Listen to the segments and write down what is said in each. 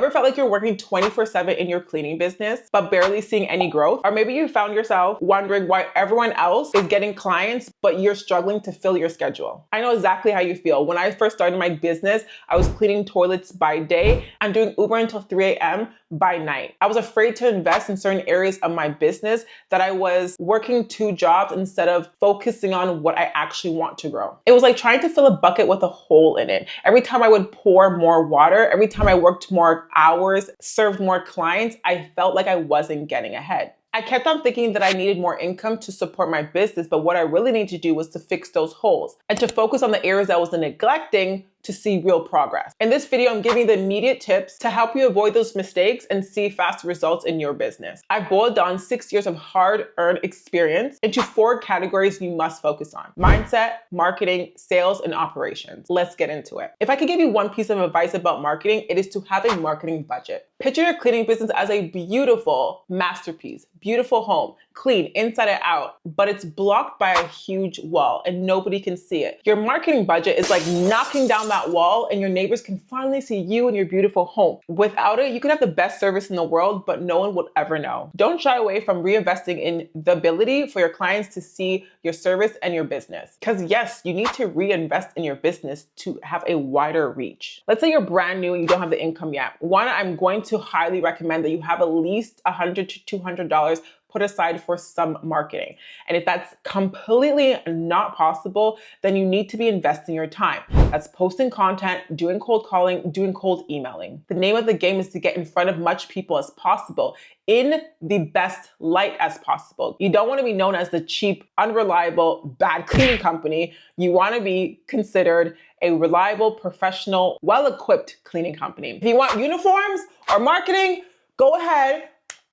ever felt like you're working 24/7 in your cleaning business, but barely seeing any growth? Or maybe you found yourself wondering why everyone else is getting clients, but you're struggling to fill your schedule. I know exactly how you feel. When I first started my business, I was cleaning toilets by day and doing Uber until 3 a.m. by night. I was afraid to invest in certain areas of my business that I was working 2 jobs instead of focusing on what I actually want to grow. It was like trying to fill a bucket with a hole in it. Every time I would pour more water, every time I worked more hours, served more clients, I felt like I wasn't getting ahead. I kept on thinking that I needed more income to support my business, but what I really needed to do was to fix those holes and to focus on the areas that I was neglecting to see real progress. In this video, I'm giving you the immediate tips to help you avoid those mistakes and see faster results in your business. I've boiled down 6 years of hard-earned experience into 4 categories you must focus on: mindset, marketing, sales, and operations. Let's get into it. If I could give you one piece of advice about marketing, it is to have a marketing budget. Picture your cleaning business as a beautiful masterpiece, beautiful home, clean inside and out, but it's blocked by a huge wall and nobody can see it. Your marketing budget is like knocking down that wall and your neighbors can finally see you and your beautiful home. Without it, you could have the best service in the world, but no one would ever know. Don't shy away from reinvesting in the ability for your clients to see your service and your business. Because yes, you need to reinvest in your business to have a wider reach. Let's say you're brand new and you don't have the income yet. One, I'm going to highly recommend that you have at least $100 to $200 put aside for some marketing. And if that's completely not possible, then you need to be investing your time. That's posting content, doing cold calling, doing cold emailing. The name of the game is to get in front of much people as possible in the best light as possible. You don't want to be known as the cheap, unreliable, bad cleaning company. You want to be considered a reliable, professional, well-equipped cleaning company. If you want uniforms or marketing, go ahead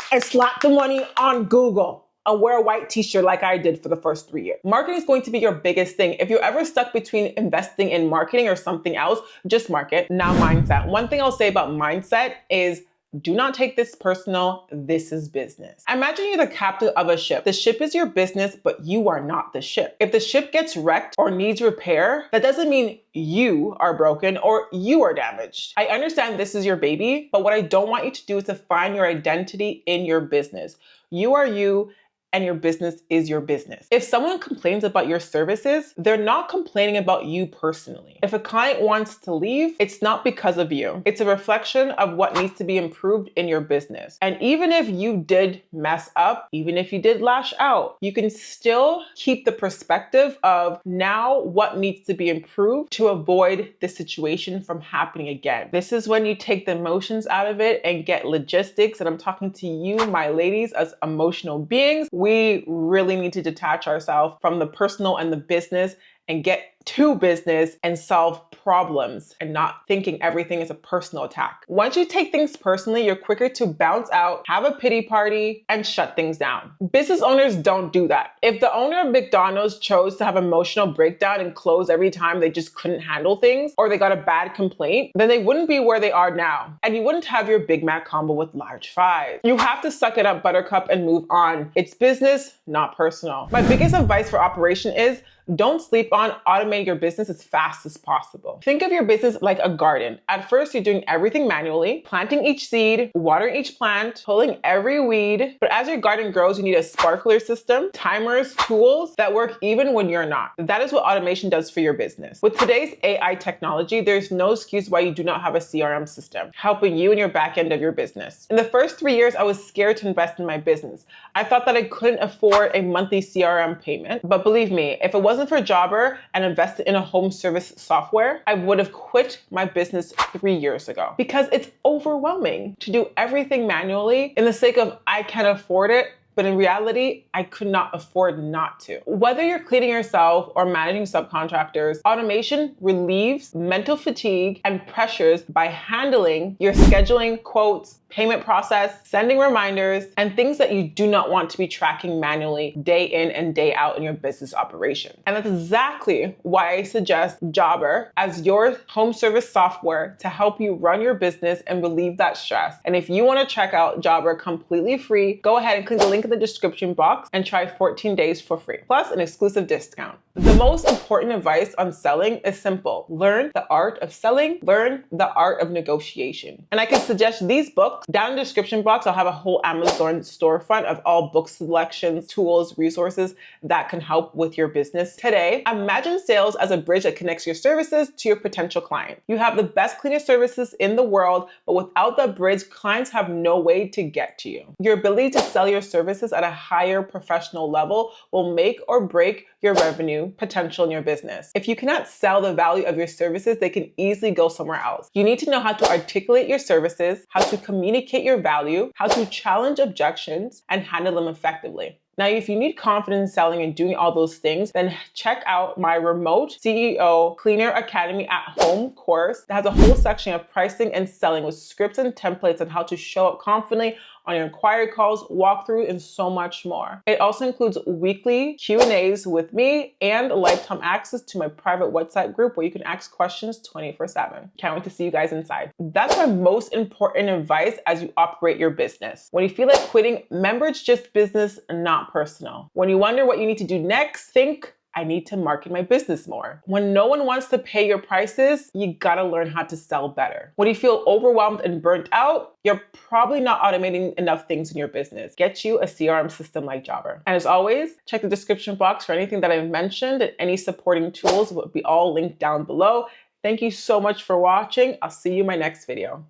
and slap the money on Google and wear a white t-shirt like I did for the first 3 years. Marketing is going to be your biggest thing. If you're ever stuck between investing in marketing or something else, just market. Now, mindset. One thing I'll say about mindset is do not take this personal. This is business. Imagine you're the captain of a ship. The ship is your business, but you are not the ship. If the ship gets wrecked or needs repair, that doesn't mean you are broken or you are damaged. I understand this is your baby, but what I don't want you to do is to find your identity in your business. You are you, and your business is your business. If someone complains about your services, they're not complaining about you personally. If a client wants to leave, it's not because of you. It's a reflection of what needs to be improved in your business. And even if you did mess up, even if you did lash out, you can still keep the perspective of now what needs to be improved to avoid the situation from happening again. This is when you take the emotions out of it and get logistics. And I'm talking to you, my ladies, as emotional beings. We really need to detach ourselves from the personal and the business and get to business and solve problems and not thinking everything is a personal attack. Once you take things personally, you're quicker to bounce out, have a pity party, and shut things down. Business owners don't do that. If the owner of McDonald's chose to have emotional breakdown and close every time they just couldn't handle things or they got a bad complaint, then they wouldn't be where they are now. And you wouldn't have your Big Mac combo with large fries. You have to suck it up, buttercup, and move on. It's business, not personal. My biggest advice for operation is don't sleep on automating your business as fast as possible. Think of your business like a garden. At first, you're doing everything manually, planting each seed, watering each plant, pulling every weed. But as your garden grows, you need a sprinkler system, timers, tools that work even when you're not. That is what automation does for your business. With today's AI technology, there's no excuse why you do not have a CRM system helping you in your back end of your business. In the first 3 years, I was scared to invest in my business. I thought that I couldn't afford a monthly CRM payment. But believe me, if it wasn't for Jobber and invested in a home service software, I would have quit my business 3 years ago because it's overwhelming to do everything manually in the sake of I can't afford it. But in reality, I could not afford not to. Whether you're cleaning yourself or managing subcontractors, automation relieves mental fatigue and pressures by handling your scheduling, quotes, payment process, sending reminders, and things that you do not want to be tracking manually day in and day out in your business operation. And that's exactly why I suggest Jobber as your home service software to help you run your business and relieve that stress. And if you want to check out Jobber completely free, go ahead and click the link in the description box and try 14 days for free, plus an exclusive discount. The most important advice on selling is simple. Learn the art of selling, learn the art of negotiation. And I can suggest these books. Down in the description box, I'll have a whole Amazon storefront of all book selections, tools, resources that can help with your business today. Imagine sales as a bridge that connects your services to your potential client. You have the best cleaning services in the world, but without that bridge, clients have no way to get to you. Your ability to sell your services at a higher professional level will make or break your revenue potential in your business. If you cannot sell the value of your services, they can easily go somewhere else. You need to know how to articulate your services, how to communicate your value, how to challenge objections, and handle them effectively. Now, if you need confidence selling and doing all those things, then check out my remote CEO Cleaner Academy at Home course that has a whole section of pricing and selling with scripts and templates on how to show up confidently on your inquiry calls, walkthrough, and so much more. It also includes weekly Q&As with me and lifetime access to my private WhatsApp group where you can ask questions 24/7. Can't wait to see you guys inside. That's my most important advice as you operate your business. When you feel like quitting, remember it's just business, not personal. When you wonder what you need to do next, think, I need to market my business more. When no one wants to pay your prices, you gotta learn how to sell better. When you feel overwhelmed and burnt out, you're probably not automating enough things in your business. Get you a CRM system like Jobber. And as always, check the description box for anything that I've mentioned, and any supporting tools will be all linked down below. Thank you so much for watching. I'll see you in my next video.